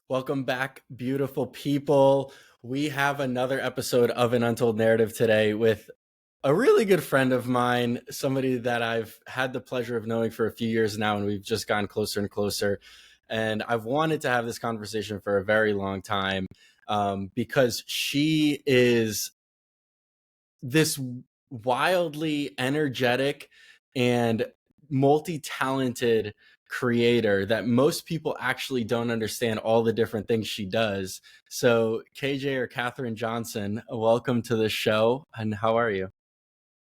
Welcome back, beautiful people. We have another episode of An Untold Narrative today with a really good friend of mine, somebody that I've had the pleasure of knowing for a few years now, and we've just gotten closer and closer. And I've wanted to have this conversation for a very long time because she is this wildly energetic and multi-talented creator that most people actually don't understand all the different things she does. So KJ or Katherine Johnsen, welcome to the show. And how are you?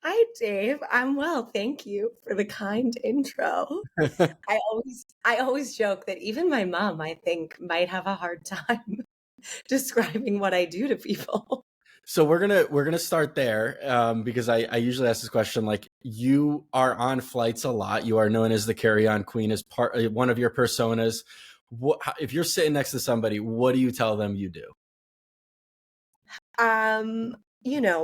Hi, Dave. I'm well. Thank you for the kind intro. I always joke that even my mom, I think, might have a hard time describing what I do to people. So we're gonna start there because I usually ask this question. Like, you are on flights a lot. You are known as the carry-on queen, as part one of your personas. If you're sitting next to somebody, what do you tell them you do?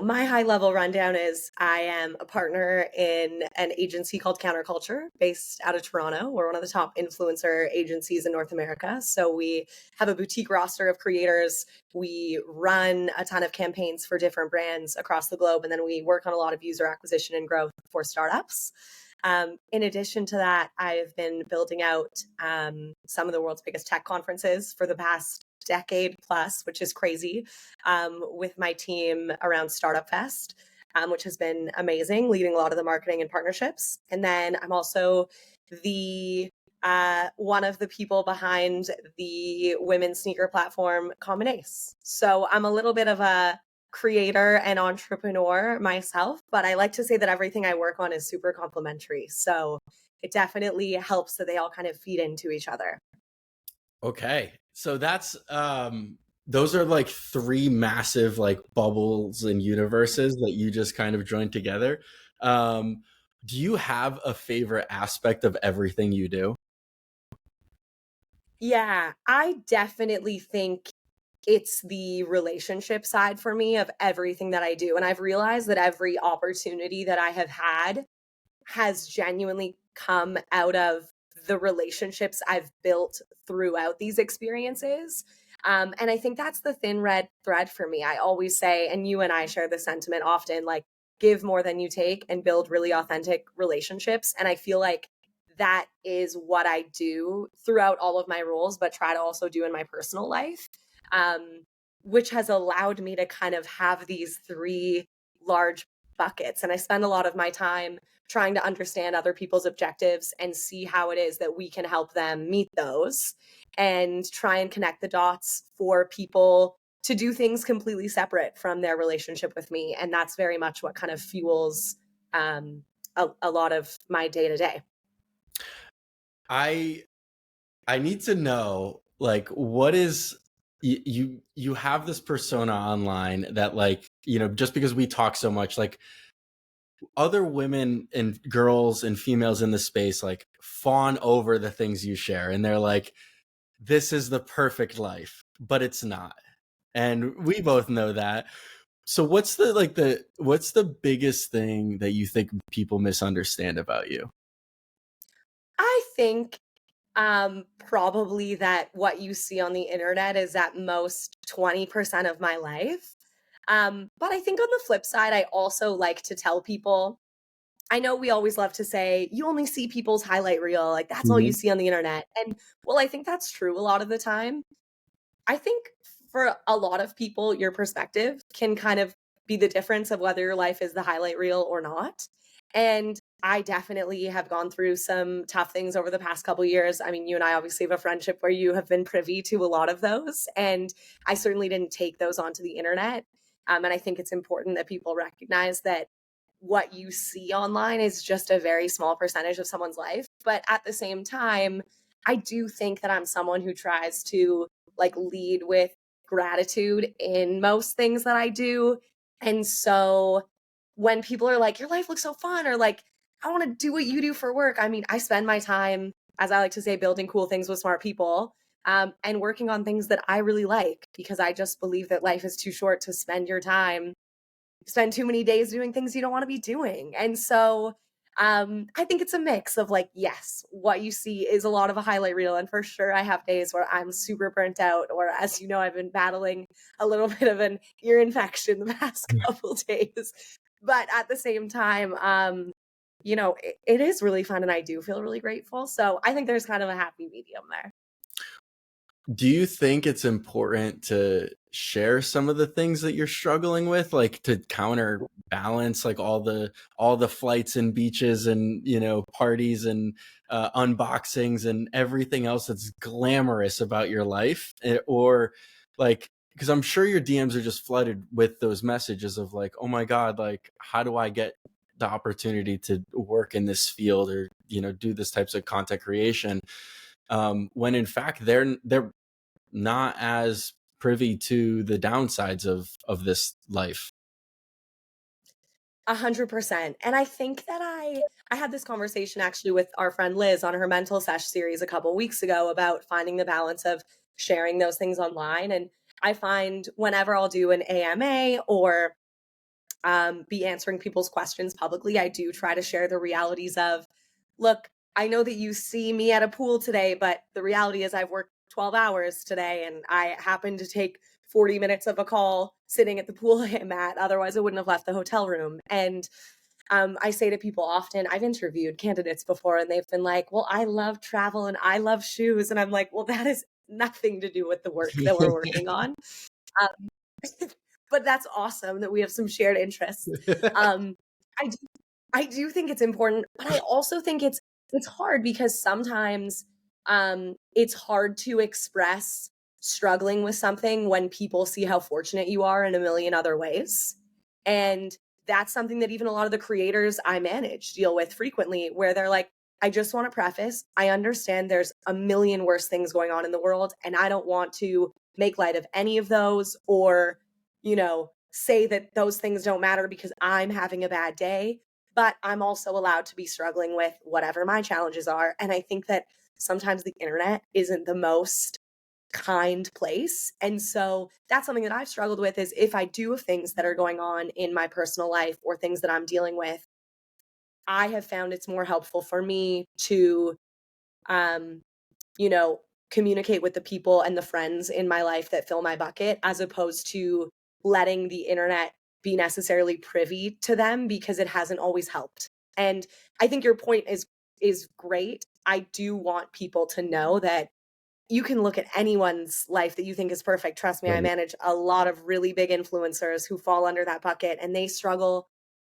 My high level rundown is I am a partner in an agency called CounterCulture based out of Toronto. We're one of the top influencer agencies in North America. So we have a boutique roster of creators. We run a ton of campaigns for different brands across the globe. And then we work on a lot of user acquisition and growth for startups. In addition to that, I've been building out some of the world's biggest tech conferences for the past decade plus, which is crazy, with my team around Startup Fest, which has been amazing, leading a lot of the marketing and partnerships. And then I'm also the one of the people behind the women's sneaker platform CommonAce. So I'm a little bit of a creator and entrepreneur myself, but I like to say that everything I work on is super complementary. So it definitely helps that they all kind of feed into each other. Okay, so that's those are like three massive like bubbles and universes that you just kind of joined together. Um, do you have a favorite aspect of everything you do? Yeah, I definitely think it's the relationship side for me of everything that I do. And I've realized that every opportunity that I have had has genuinely come out of the relationships I've built throughout these experiences. And I think that's the thin red thread for me. I always say, and you and I share the sentiment often, like, give more than you take and build really authentic relationships. And I feel like that is what I do throughout all of my roles, but try to also do in my personal life, um, which has allowed me to kind of have these three large buckets. And I spend a lot of my time trying to understand other people's objectives and see how it is that we can help them meet those and try and connect the dots for people to do things completely separate from their relationship with me. And that's very much what kind of fuels a lot of my day to day. I I need to know, like, what is you have this persona online that, like, just because we talk so much, like, other women and girls and females in the space like fawn over the things you share, and they're like, this is the perfect life, but it's not. And we both know that. So what's the biggest thing that you think people misunderstand about you? I think probably that what you see on the internet is at most 20% of my life. But I think on the flip side, I also like to tell people, I know we always love to say, you only see people's highlight reel, like that's all you Mhm. see on the internet. And well, I think that's true a lot of the time. I think for a lot of people, your perspective can kind of be the difference of whether your life is the highlight reel or not. And I definitely have gone through some tough things over the past couple years. I mean, you and I obviously have a friendship where you have been privy to a lot of those. And I certainly didn't take those onto the internet. And I think it's important that people recognize that what you see online is just a very small percentage of someone's life. But at the same time, I do think that I'm someone who tries to like lead with gratitude in most things that I do. And so when people are like, your life looks so fun, or like, I want to do what you do for work. I mean, I spend my time, as I like to say, building cool things with smart people, and working on things that I really like because I just believe that life is too short to spend your time, spend too many days doing things you don't want to be doing. And so I think it's a mix of like, yes, what you see is a lot of a highlight reel. And for sure, I have days where I'm super burnt out, or as you know, I've been battling a little bit of an ear infection the past couple days. But at the same time, it is really fun and I do feel really grateful. So I think there's kind of a happy medium there. Do you think it's important to share some of the things that you're struggling with, like to counterbalance like all the flights and beaches and parties and unboxings and everything else that's glamorous about your life? Or like, because I'm sure your DMs are just flooded with those messages of like, oh my God, like how do I get the opportunity to work in this field or do this types of content creation, when in fact they're not as privy to the downsides of this life. 100%. And I think that I had this conversation actually with our friend Liz on her Mental Sesh series a couple weeks ago about finding the balance of sharing those things online. And I find whenever I'll do an AMA or be answering people's questions publicly, I do try to share the realities of, look, I know that you see me at a pool today, but the reality is I've worked 12 hours today and I happened to take 40 minutes of a call sitting at the pool I'm at. Otherwise, I wouldn't have left the hotel room. And I say to people often, I've interviewed candidates before and they've been like, well, I love travel and I love shoes. And I'm like, well, that has nothing to do with the work that we're working on. Um, but that's awesome that we have some shared interests. Um, I do, I do think it's important, but I also think it's hard because sometimes it's hard to express struggling with something when people see how fortunate you are in a million other ways. And that's something that even a lot of the creators I manage deal with frequently, where they're like, I just want to preface, I understand there's a million worse things going on in the world, and I don't want to make light of any of those or, say that those things don't matter because I'm having a bad day. But I'm also allowed to be struggling with whatever my challenges are. And I think that sometimes the internet isn't the most kind place. And so that's something that I've struggled with is if I do have things that are going on in my personal life or things that I'm dealing with, I have found it's more helpful for me to, um, you know, communicate with the people and the friends in my life that fill my bucket as opposed to letting the internet be necessarily privy to them because it hasn't always helped. And I think your point is great. I do want people to know that you can look at anyone's life that you think is perfect. Trust me, I Right. manage a lot of really big influencers who fall under that bucket and they struggle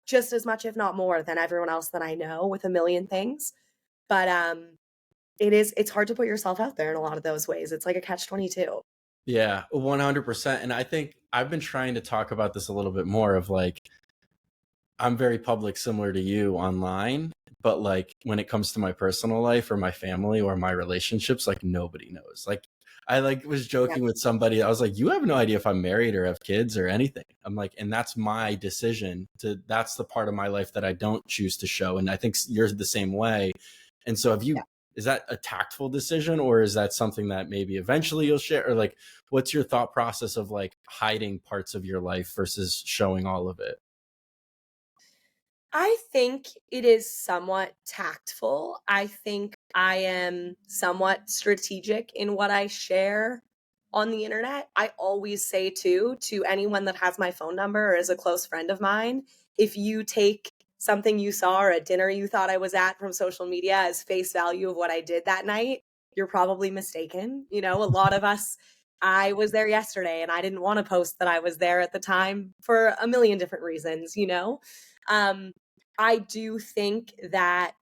just as much if not more than everyone else that I know with a million things. But it's hard to put yourself out there in a lot of those ways. It's like a catch 22. Yeah, 100%. And I think I've been trying to talk about this a little bit more of like, I'm very public, similar to you online, but like when it comes to my personal life or my family or my relationships, like nobody knows. Like I like was Yeah. joking with somebody. I was like, you have no idea if I'm married or have kids or anything. I'm like, and that's my decision that's the part of my life that I don't choose to show. And I think you're the same way. And so Yeah. is that a tactful decision or is that something that maybe eventually you'll share? Or like, what's your thought process of like hiding parts of your life versus showing all of it? I think it is somewhat tactful. I think I am somewhat strategic in what I share on the internet. I always say too to anyone that has my phone number or is a close friend of mine, if you take something you saw or a dinner you thought I was at from social media as face value of what I did that night, you're probably mistaken. A lot of us, I was there yesterday and I didn't want to post that I was there at the time for a million different reasons. Um, I do think that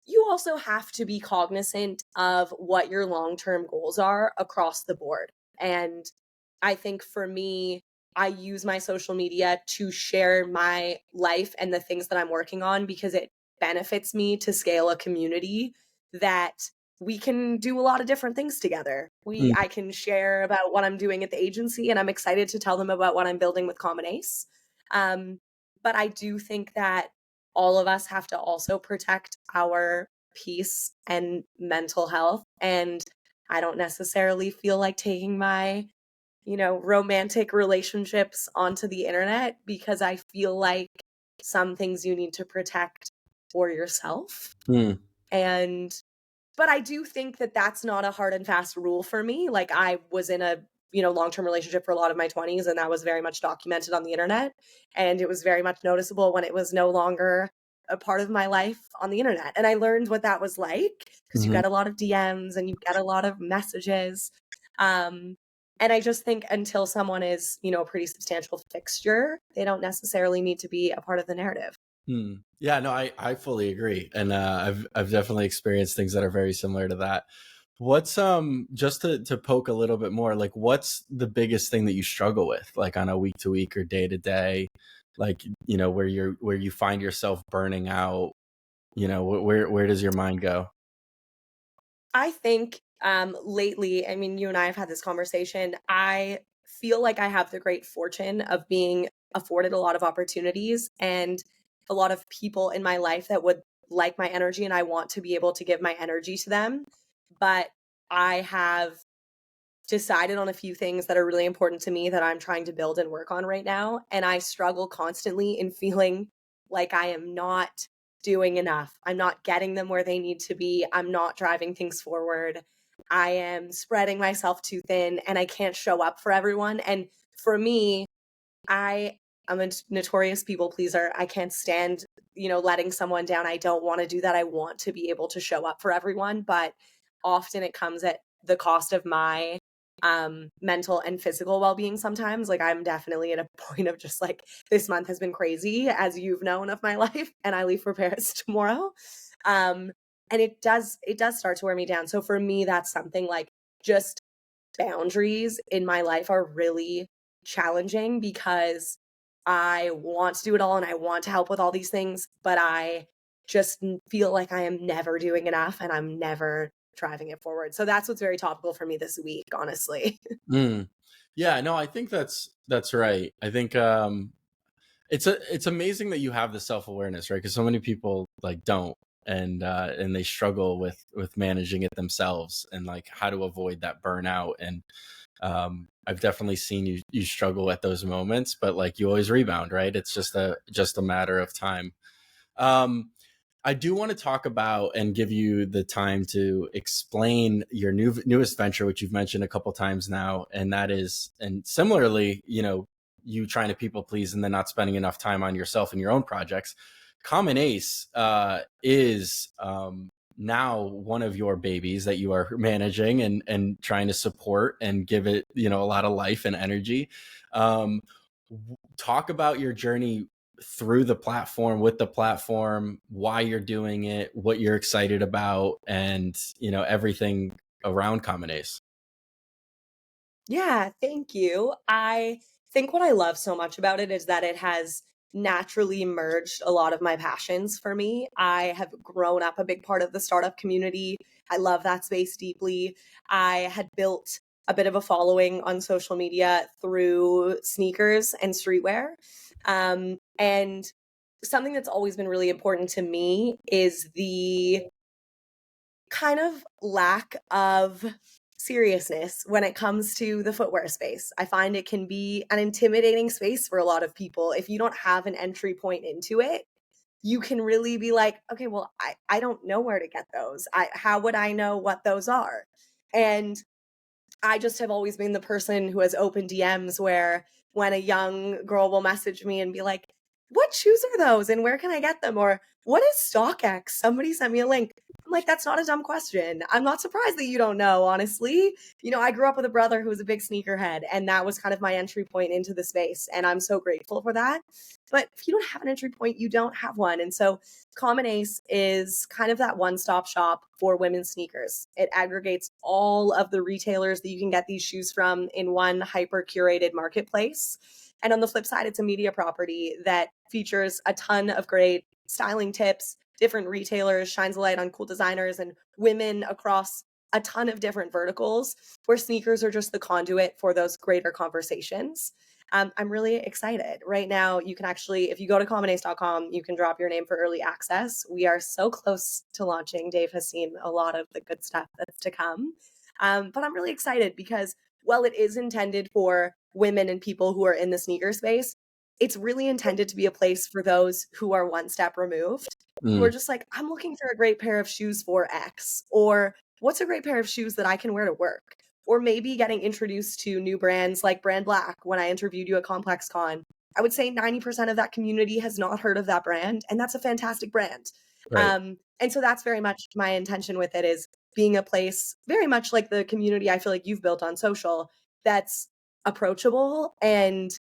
you also have to be cognizant of what your long term goals are across the board. And I think for me, I use my social media to share my life and the things that I'm working on because it benefits me to scale a community that we can do a lot of different things together. I can share about what I'm doing at the agency and I'm excited to tell them about what I'm building with CommonAce. Um, but I do think that all of us have to also protect our peace and mental health. And I don't necessarily feel like taking my, romantic relationships onto the internet because I feel like some things you need to protect or yourself. Mm, And but I do think that that's not a hard and fast rule for me. Like I was in a, long-term relationship for a lot of my 20s, and that was very much documented on the internet, and it was very much noticeable when it was no longer a part of my life on the internet. And I learned what that was like because you mhm, get a lot of DMs and you get a lot of messages. Um and I just think until someone is, a pretty substantial fixture, they don't necessarily need to be a part of the narrative. mm. Yeah, no, I fully agree, and I've definitely experienced things that are very similar to that. What's just to poke a little bit more, like what's the biggest thing that you struggle with, like on a week to week or day to day, like where you find yourself burning out, where does your mind go? I think lately, I mean, you and I have had this conversation. I feel like I have the great fortune of being afforded a lot of opportunities and a lot of people in my life that would like my energy, and I want to be able to give my energy to them. But I have decided on a few things that are really important to me that I'm trying to build and work on right now. And I struggle constantly in feeling like I am not doing enough. I'm not getting them where they need to be. I'm not driving things forward. I am spreading myself too thin and I can't show up for everyone. And for me, I am a notorious people pleaser. I can't stand, letting someone down. I don't want to do that. I want to be able to show up for everyone, but often it comes at the cost of my mental and physical well-being sometimes. Like I'm definitely at a point of just like this month has been crazy, as you've known of my life, and I leave for Paris tomorrow. Um and it does start to wear me down. So for me, that's something like just boundaries in my life are really challenging because I want to do it all and I want to help with all these things, but I just feel like I am never doing enough and I'm never driving it forward. So that's what's very topical for me this week, honestly. Mm. Yeah, no, I think that's right. I think it's amazing that you have the self-awareness, right? Because so many people like don't, and they struggle with managing it themselves and like how to avoid that burnout. And I've definitely seen you struggle at those moments, but like you always rebound, right? It's just a matter of time. Um, I do want to talk about and give you the time to explain your newest venture, which you've mentioned a couple times now, and that is, and similarly, you trying to people please and then not spending enough time on yourself and your own projects. CommonAce is now one of your babies that you are managing and trying to support and give it, a lot of life and energy. Um, Talk about your journey through the platform, with the platform, why you're doing it, what you're excited about, and everything around CommonAce. Yeah, thank you. I think what I love so much about it is that it has naturally merged a lot of my passions for me. I have grown up a big part of the startup community. I love that space deeply. I had built a bit of a following on social media through sneakers and streetwear. And something that's always been really important to me is the kind of lack of seriousness when it comes to the footwear space. I find it can be an intimidating space for a lot of people. If you don't have an entry point into it, you can really be like, okay, well, I don't know where to get those. How would I know what those are? And I just have always been the person who has open DMs where when a young girl will message me and be like, "What shoes are those and where can I get them?" Or "What is StockX? Somebody sent me a link." I'm like, "That's not a dumb question. I'm not surprised that you don't know, honestly." I grew up with a brother who was a big sneakerhead, and that was kind of my entry point into the space, and I'm so grateful for that. But if you don't have an entry point, you don't have one. And so Common Ace is kind of that one-stop shop for women's sneakers. It aggregates all of the retailers that you can get these shoes from in one hyper-curated marketplace. And on the flip side, it's a media property that features a ton of great styling tips, different retailers, shines a light on cool designers and women across a ton of different verticals where sneakers are just the conduit for those greater conversations. I'm really excited. Right now, you can actually, if you go to common.ace.com, you can drop your name for early access. We are so close to launching. Dave has seen a lot of the good stuff that's to come. But I'm really excited because, while it is intended for women and people who are in the sneaker space, it's really intended to be a place for those who are one step removed, who are Mm, just like, I'm looking for a great pair of shoes for X, or what's a great pair of shoes that I can wear to work? Or maybe getting introduced to new brands like Brand Black. When I interviewed you at ComplexCon, I would say 90% of that community has not heard of that brand, and that's a fantastic brand. right. And so that's very much my intention with it, is being a place very much like the community I feel like you've built on social, that's approachable and,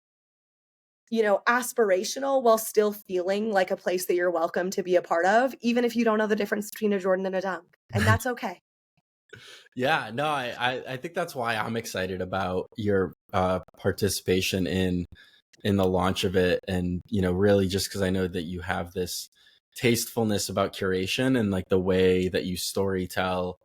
aspirational, while still feeling like a place that you're welcome to be a part of, even if you don't know the difference between a Jordan and a Dunk. And that's okay. Yeah, no, I think that's why I'm excited about your participation in the launch of it. And, really just because I know that you have this tastefulness about curation and like the way that you story tell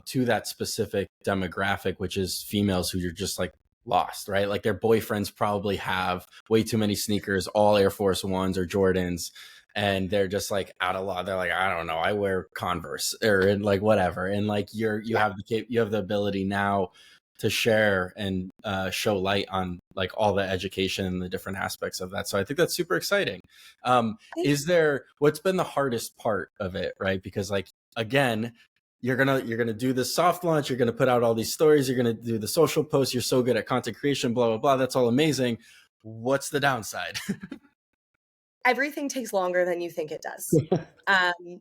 to that specific demographic, which is females who you're just like lost, right? Like their boyfriends probably have way too many sneakers, all Air Force Ones or Jordans, and they're just like out of law. They're like, I don't know, I wear Converse or and like whatever. And like you Yeah. have you have the ability now to share and show light on like all the education and the different aspects of that. So I think that's super exciting. Thank Is there, what's been the hardest part of it, right? Because like, again, you're gonna do this soft launch, you're gonna put out all these stories, you're gonna do the social posts, you're so good at content creation, blah blah blah. That's all amazing. What's the downside? Everything takes longer than you think it does. Um,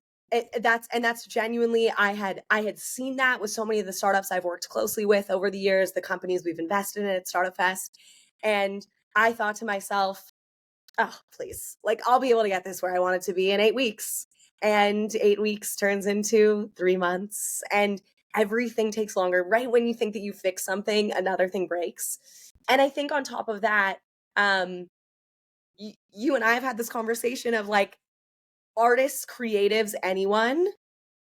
that's genuinely, I had seen that with so many of the startups I've worked closely with over the years, the companies we've invested in at Startup Fest, and I thought to myself, oh, please, like I'll be able to get this where I want it to be in 8 weeks, and 8 weeks turns into 3 months, and everything takes longer. Right when you think that you fix something, another thing breaks, and I think on top of that, um, you and I have had this conversation of like, artists, creatives, anyone,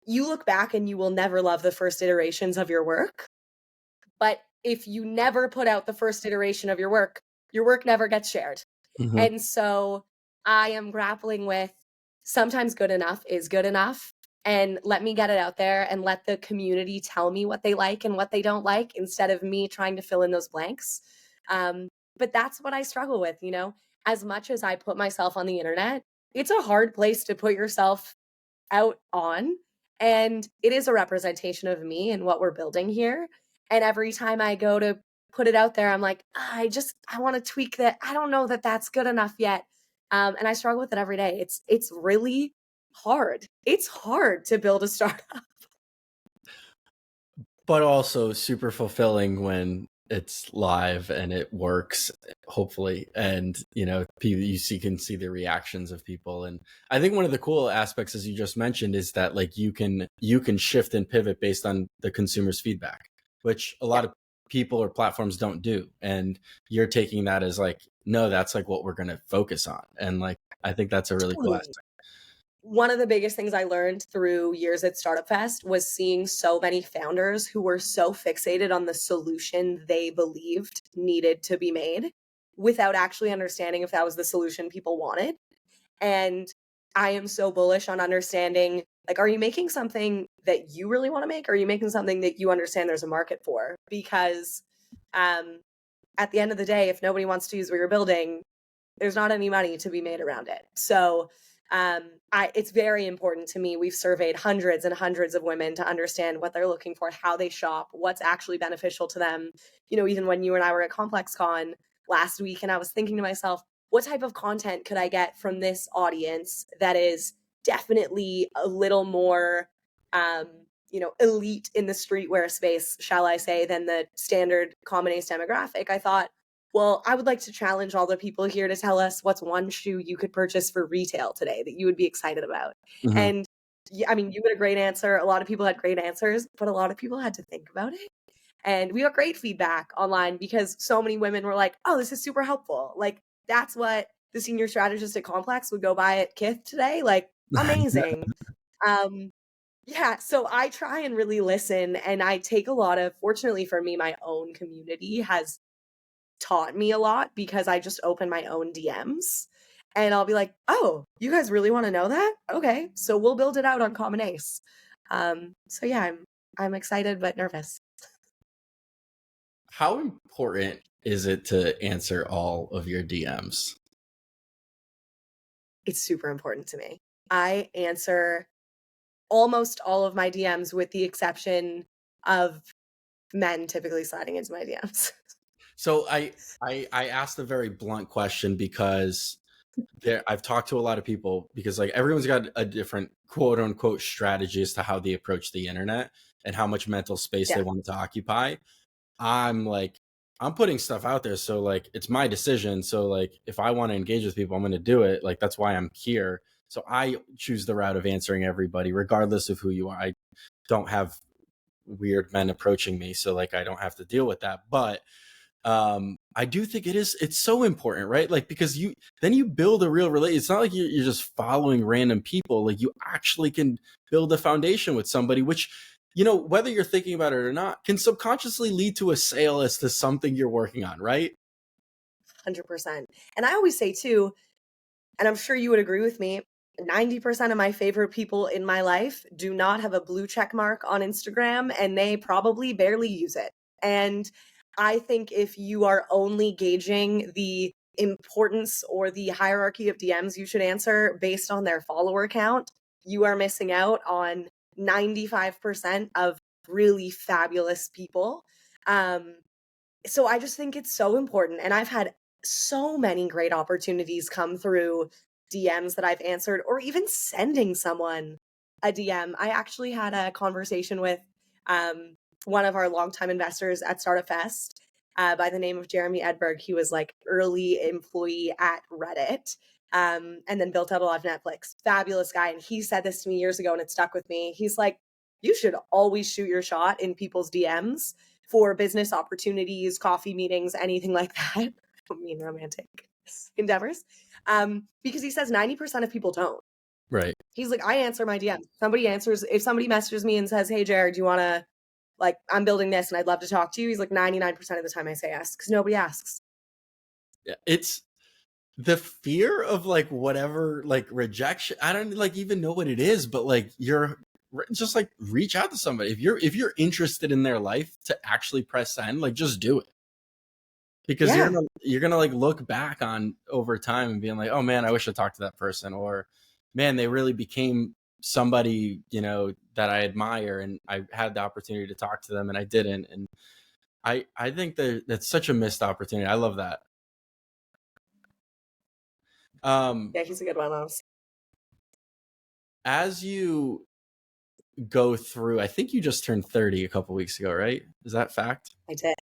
you look back and you will never love the first iterations of your work. But if you never put out the first iteration of your work never gets shared. Mhm. And so I am grappling with, sometimes good enough is good enough. And let me get it out there and let the community tell me what they like and what they don't like, instead of me trying to fill in those blanks. But that's what I struggle with, as much as I put myself on the internet, it's a hard place to put yourself out on. And it is a representation of me and what we're building here. And every time I go to put it out there, I'm like, I want to tweak that. I don't know that that's good enough yet. And I struggle with it every day. It's really hard. It's hard to build a startup. But also super fulfilling when it's live and it works, hopefully, and people, can see the reactions of people. And I think one of the cool aspects, as you just mentioned, is that like you can shift and pivot based on the consumer's feedback, which a Yeah, lot of people or platforms don't do. And you're taking that as like, no, that's like what we're going to focus on. And like I think that's a really cool totally. aspect. One of the biggest things I learned through years at Startup Fest was seeing so many founders who were so fixated on the solution they believed needed to be made, without actually understanding if that was the solution people wanted. And I am so bullish on understanding, like, are you making something that you really want to make? Or are you making something that you understand there's a market for? Because um, at the end of the day, if nobody wants to use what you're building, there's not any money to be made around it. So it's very important to me. We've surveyed hundreds and hundreds of women to understand what they're looking for, how they shop, what's actually beneficial to them. Even when you and I were at ComplexCon last week, and I was thinking to myself, what type of content could I get from this audience that is definitely a little more, elite in the streetwear space, shall I say, than the standard CommonAce demographic? I thought, well, I would like to challenge all the people here to tell us what's one shoe you could purchase for retail today that you would be excited about. Mhm. And yeah, I mean, you had a great answer. A lot of people had great answers, but a lot of people had to think about it. And we got great feedback online because so many women were like, oh, this is super helpful. Like, that's what the senior strategist at Complex would go buy at Kith today. Like, amazing. Um, yeah, so I try and really listen, and I take a lot of, fortunately for me, my own community has taught me a lot, because I just open my own DMs and I'll be like, "Oh, you guys really want to know that? Okay, so we'll build it out on CommonAce." So yeah, I'm excited but nervous. How important is it to answer all of your DMs? It's super important to me. I answer almost all of my DMs with the exception of men typically sliding into my DMs. So I asked a very blunt question because I've talked to a lot of people because like everyone's got a different quote unquote strategy as to how they approach the internet and how much mental space they Yeah, want to occupy. I'm like, I'm putting stuff out there. So like, it's my decision. So like, if I want to engage with people, I'm going to do it. Like, that's why I'm here. So I choose the route of answering everybody, regardless of who you are. I don't have weird men approaching me. So like, I don't have to deal with that. But I do think it's so important, right? Like, because then you build a real relate. It's not like you're just following random people. Like, you actually can build a foundation with somebody, which, whether you're thinking about it or not, can subconsciously lead to a sale as to something you're working on, right? 100%. And I always say too, and I'm sure you would agree with me, 90% of my favorite people in my life do not have a blue check mark on Instagram and they probably barely use it. And I think if you are only gauging the importance or the hierarchy of DMs you should answer based on their follower count, you are missing out on 95% of really fabulous people. Um, so I just think it's so important. And I've had so many great opportunities come through DMs that I've answered, or even sending someone a DM. I actually had a conversation with one of our longtime investors at Startup Fest by the name of Jeremy Edberg. He was like early employee at Reddit. And then built out a lot of Netflix. Fabulous guy. And he said this to me years ago and it stuck with me. He's like, you should always shoot your shot in people's DMs for business opportunities, coffee meetings, anything like that. I don't mean romantic endeavors. Because he says 90% of people don't. Right. He's like, I answer my DMs. If somebody messages me and says, hey, Jared, do you want to, like, I'm building this and I'd love to talk to you. He's like, 99% of the time I say yes because nobody asks. Yeah, it's the fear of like whatever, like rejection. I don't like even know what it is, but like you're just like reach out to somebody. If you're interested in their life to actually press send, like just do it. Because Yeah. you're gonna like look back on over time and being like, oh man, I wish I talked to that person, or man, they really became somebody that I admire, and I had the opportunity to talk to them, and I didn't, and I think that that's such a missed opportunity. I love that. Um, Yeah, he's a good one, honestly. as you go through, I think you just turned 30 a couple weeks ago, right? Is that fact? I did.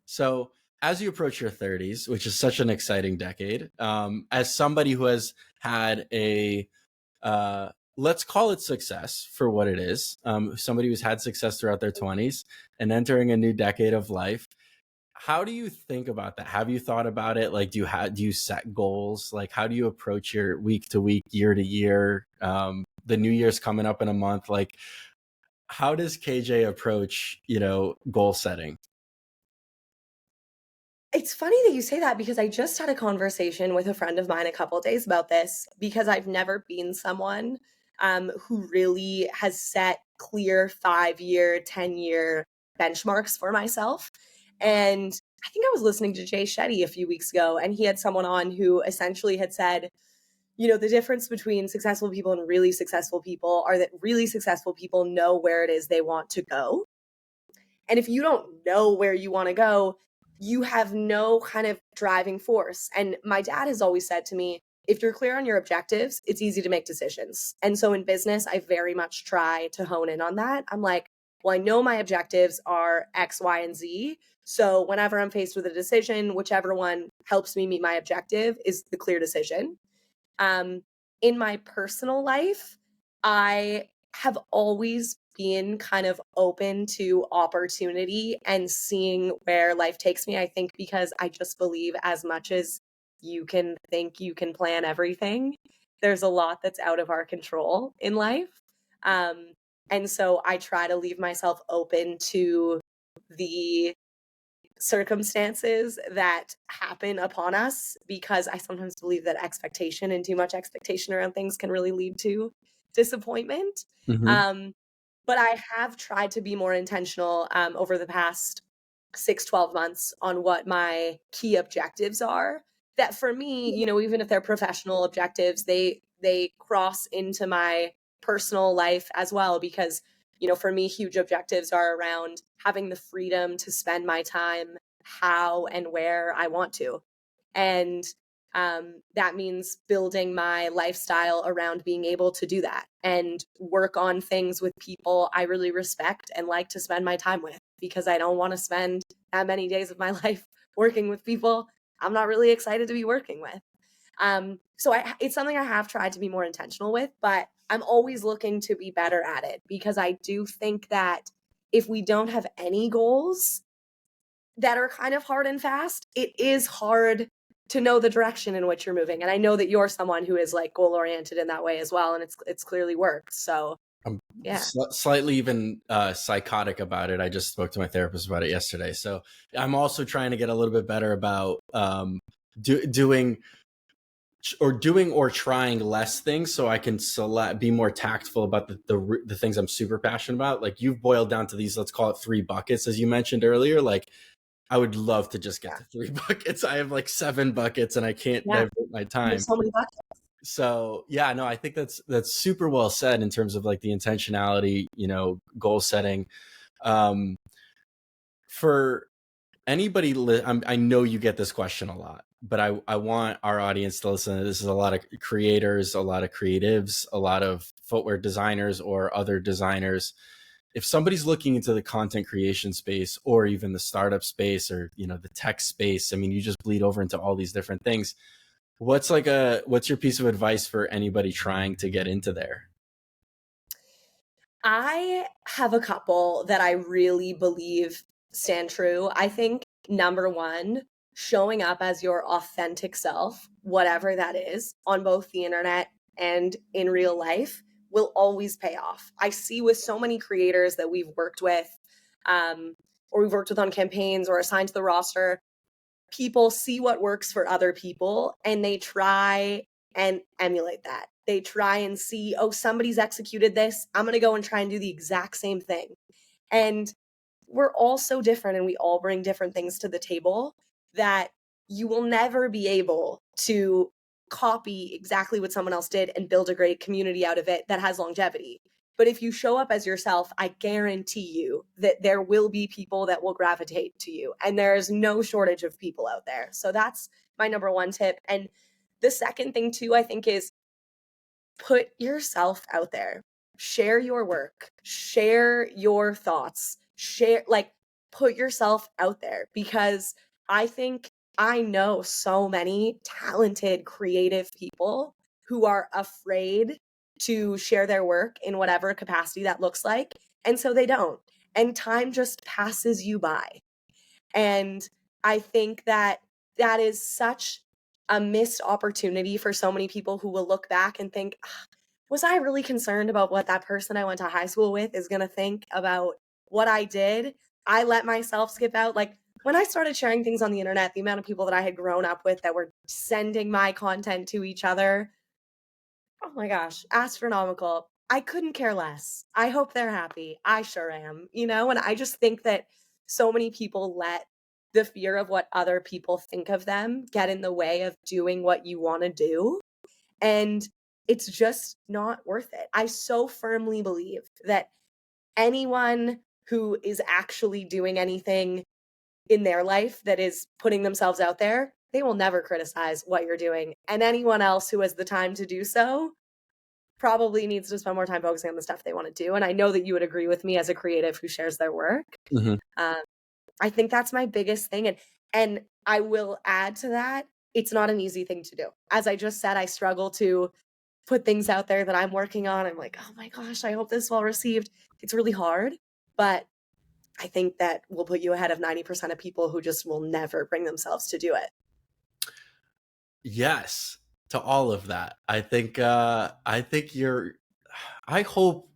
So as you approach your 30s, which is such an exciting decade, as somebody who has had a let's call it success for what it is, somebody who's had success throughout their 20s and entering a new decade of life, how do you think about that? Have you thought about it? Like, do you set goals? Like, how do you approach your week to week, year to year? The new year's coming up in a month. Like, how does KJ approach, goal setting? It's funny that you say that because I just had a conversation with a friend of mine a couple of days about this because I've never been someone who really has set clear 5 year, 10-year benchmarks for myself. And I think I was listening to Jay Shetty a few weeks ago, and he had someone on who essentially had said, the difference between successful people and really successful people are that really successful people know where it is they want to go. And if you don't know where you want to go, you have no kind of driving force. And my dad has always said to me, if you're clear on your objectives, it's easy to make decisions. And so in business, I very much try to hone in on that. I'm like, well, I know my objectives are X, Y, and Z. So whenever I'm faced with a decision, whichever one helps me meet my objective is the clear decision. Um, in my personal life, I have always been kind of open to opportunity and seeing where life takes me. I think because I just believe as much as you can think you can plan everything, there's a lot that's out of our control in life. Um, and so I try to leave myself open to the circumstances that happen upon us because I sometimes believe that expectation and too much expectation around things can really lead to disappointment. Mm-hmm. Um, but I have tried to be more intentional over the past 6, 12 months on what my key objectives are. that for me, even if they're professional objectives, they cross into my personal life as well, because for me, huge objectives are around having the freedom to spend my time how and where I want to. And that means building my lifestyle around being able to do that and work on things with people I really respect and like to spend my time with, because I don't want to spend that many days of my life working with people I'm not really excited to be working with. So it's something I have tried to be more intentional with, but I'm always looking to be better at it, because I do think that if we don't have any goals that are kind of hard and fast, it is hard to know the direction in which you're moving. And I know that you're someone who is like goal oriented in that way as well, and it's clearly worked. So I'm yeah. slightly even psychotic about it. I just spoke to my therapist about it yesterday. So I'm also trying to get a little bit better about doing or trying less things, so I can be more tactful about the things I'm super passionate about. Like, you've boiled down to these, let's call it 3 buckets, as you mentioned earlier. Like, I would love to just get to 3 buckets. I have like 7 buckets and I can't divert my time. There's so many buckets. So yeah, no, I think that's super well said in terms of like the intentionality, goal setting. For anybody, I know you get this question a lot, but I want our audience to listen. This is a lot of creators, a lot of creatives, a lot of footwear designers or other designers. If somebody's looking into the content creation space, or even the startup space, or the tech space, I mean, you just bleed over into all these different things. What's your piece of advice for anybody trying to get into there? I have a couple that I really believe stand true. I think number one, showing up as your authentic self, whatever that is, on both the internet and in real life, will always pay off. I see with so many creators that we've worked with, or we've worked with on campaigns or assigned to the roster, people see what works for other people and they try and emulate that. They try and see, oh, somebody's executed this, I'm going to go and try and do the exact same thing. And we're all so different and we all bring different things to the table that you will never be able to copy exactly what someone else did and build a great community out of it that has longevity. But if you show up as yourself, I guarantee you that there will be people that will gravitate to you. And there is no shortage of people out there. So that's my number one tip. And the second thing, too, I think, is put yourself out there. Share your work, share your thoughts, put yourself out there, because I know so many talented, creative people who are afraid to share their work in whatever capacity that looks like. And so they don't. And time just passes you by. And I think that that is such a missed opportunity for so many people who will look back and think, was I really concerned about what that person I went to high school with is going to think about what I did? I let myself skip out. Like, when I started sharing things on the internet, the amount of people that I had grown up with that were sending my content to each other, oh my gosh, astronomical. I couldn't care less. I hope they're happy. I sure am, and I just think that so many people let the fear of what other people think of them get in the way of doing what you want to do. And it's just not worth it. I so firmly believe that anyone who is actually doing anything in their life that is putting themselves out there, they will never criticize what you're doing. And anyone else who has the time to do so probably needs to spend more time focusing on the stuff they want to do. And I know that you would agree with me as a creative who shares their work. Mm-hmm. I think that's my biggest thing. And I will add to that, it's not an easy thing to do. As I just said, I struggle to put things out there that I'm working on. I'm like, oh my gosh, I hope this is well received. It's really hard, but I think that will put you ahead of 90% of people who just will never bring themselves to do it. Yes, to all of that. I think I hope,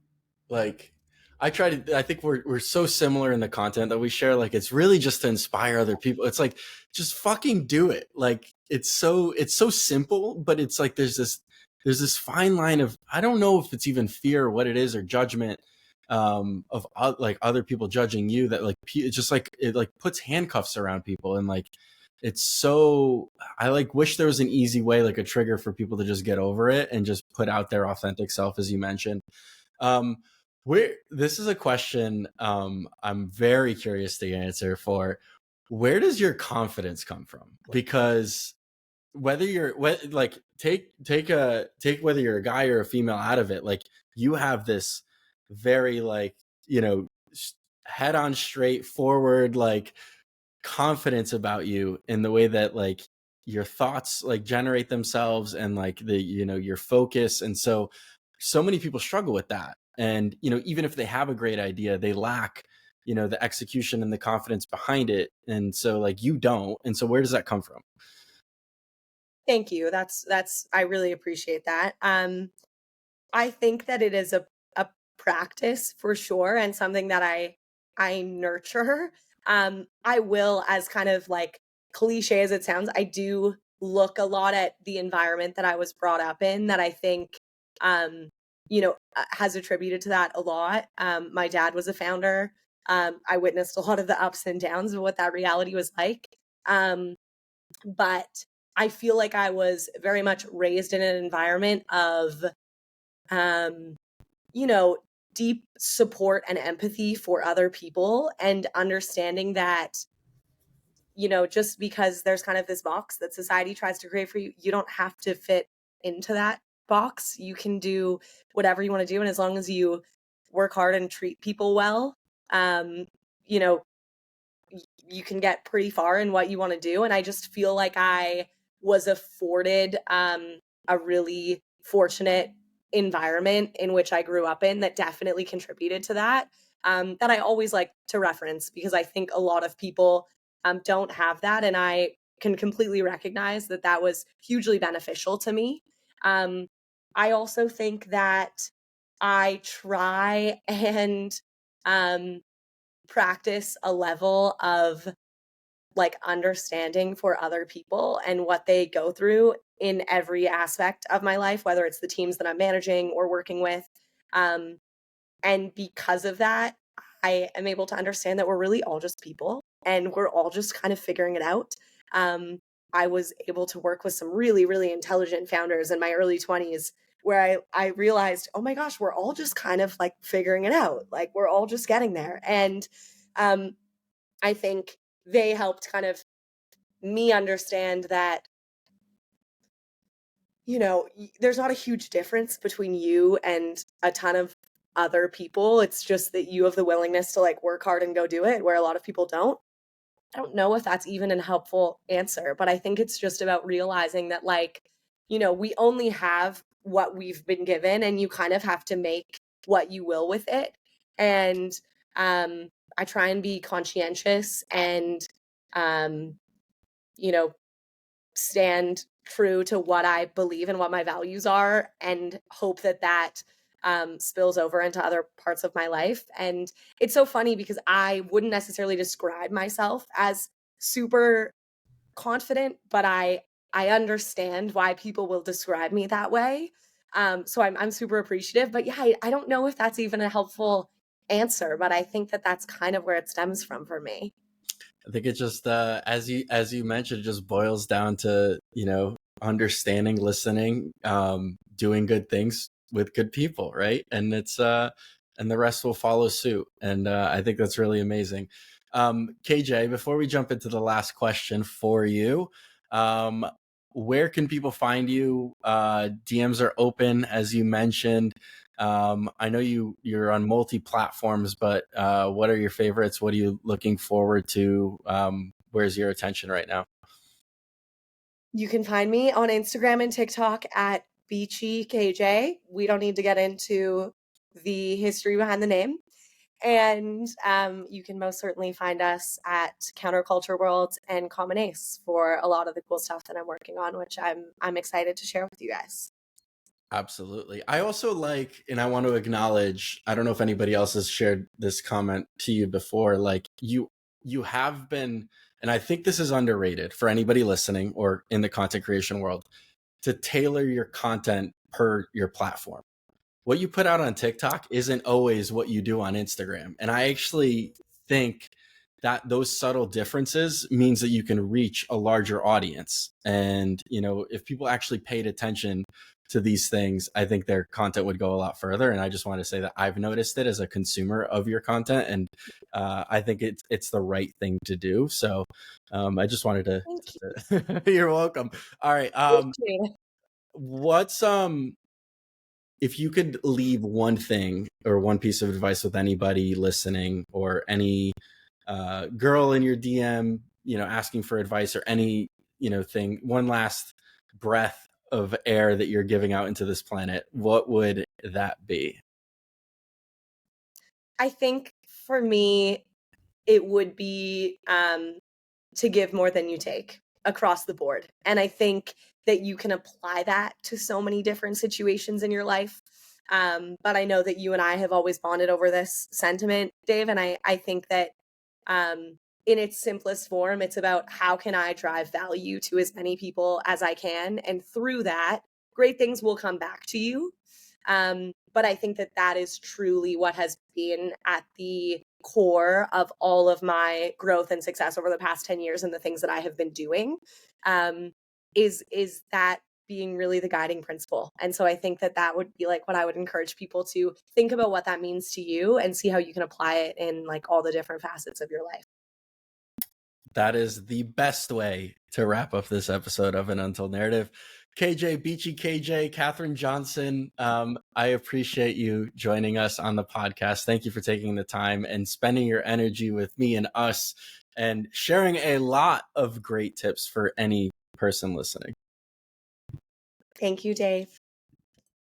like, I think we're so similar in the content that we share. Like, it's really just to inspire other people. It's like, just fucking do it. Like, it's so simple, but it's like there's this fine line of, I don't know if it's even fear or what it is, or judgment of like other people judging you, that like it's just like it like puts handcuffs around people, and like it's so, I like wish there was an easy way, like a trigger for people to just get over it and just put out their authentic self, as you mentioned. Um, this is a question I'm very curious to answer for. Where does your confidence come from? Because whether you're like take whether you're a guy or a female out of it, like you have this very like, you know, head on straight forward, like confidence about you in the way that like your thoughts like generate themselves and like the, you know, your focus. And so many people struggle with that. And, you know, even if they have a great idea, they lack, you know, the execution and the confidence behind it. And so like you don't. And so where does that come from? Thank you. That's I really appreciate that. I think that it is a practice for sure and something that I nurture. I will, as kind of like cliche as it sounds, I do look a lot at the environment that I was brought up in that I think has attributed to that a lot. My dad was a founder. I witnessed a lot of the ups and downs of what that reality was like. But I feel like I was very much raised in an environment of um, deep support and empathy for other people and understanding that, just because there's kind of this box that society tries to create for you, you don't have to fit into that box. You can do whatever you want to do. And as long as you work hard and treat people well, um, you know, you can get pretty far in what you want to do. And I just feel like I was afforded a really fortunate environment in which I grew up in that definitely contributed to that. That I always like to reference because I think a lot of people don't have that. And I can completely recognize that that was hugely beneficial to me. I also think that I try and practice a level of like understanding for other people and what they go through in every aspect of my life, whether it's the teams that I'm managing or working with. Um, and because of that, I am able to understand that we're really all just people and we're all just kind of figuring it out. Um, I was able to work with some really, really intelligent founders in my early 20s where I realized, oh my gosh, we're all just kind of like figuring it out. Like we're all just getting there. And um, I think they helped kind of me understand that, there's not a huge difference between you and a ton of other people. It's just that you have the willingness to like work hard and go do it, where a lot of people don't. I don't know if that's even a helpful answer, but I think it's just about realizing that, like, we only have what we've been given, and you kind of have to make what you will with it. And I try and be conscientious and, um, you know, stand true to what I believe and what my values are, and hope that that spills over into other parts of my life. And it's so funny because I wouldn't necessarily describe myself as super confident, but I understand why people will describe me that way. So I'm super appreciative. But yeah, I don't know if that's even a helpful answer, but I think that that's kind of where it stems from for me. I think it just as you mentioned, just boils down to, you know, understanding, listening, doing good things with good people, right? And it's and the rest will follow suit. And I think that's really amazing. KJ, before we jump into the last question for you, um, where can people find you? DMs are open, as you mentioned. I know you're on multi platforms, but what are your favorites? What are you looking forward to? Where's your attention right now? You can find me on Instagram and TikTok at BeachyKJ. We don't need to get into the history behind the name. And you can most certainly find us at CounterCulture World and CommonAce for a lot of the cool stuff that I'm working on, which I'm excited to share with you guys. Absolutely. I also like, and I want to acknowledge, I don't know if anybody else has shared this comment to you before, like you have been, and I think this is underrated for anybody listening or in the content creation world, to tailor your content per your platform. What you put out on TikTok isn't always what you do on Instagram. And I actually think that those subtle differences means that you can reach a larger audience. And, if people actually paid attention to these things, I think their content would go a lot further. And I just want to say that I've noticed it as a consumer of your content, and I think it's the right thing to do. So I just wanted Thank you. to you're welcome. All right. What's if you could leave one thing or one piece of advice with anybody listening, or any girl in your DM, asking for advice, or any, thing, one last breath of air that you're giving out into this planet, what would that be? I think for me, it would be to give more than you take across the board. And I think that you can apply that to so many different situations in your life. But I know that you and I have always bonded over this sentiment, Dave. And I think that in its simplest form, it's about how can I drive value to as many people as I can. And through that, great things will come back to you. But I think that that is truly what has been at the core of all of my growth and success over the past 10 years, and the things that I have been doing, is that being really the guiding principle. And so I think that that would be like what I would encourage people to think about, what that means to you, and see how you can apply it in like all the different facets of your life. That is the best way to wrap up this episode of An Untold Narrative. KJ, BeachyKJ, Katherine Johnsen, I appreciate you joining us on the podcast. Thank you for taking the time and spending your energy with me and us, and sharing a lot of great tips for any person listening. Thank you, Dave.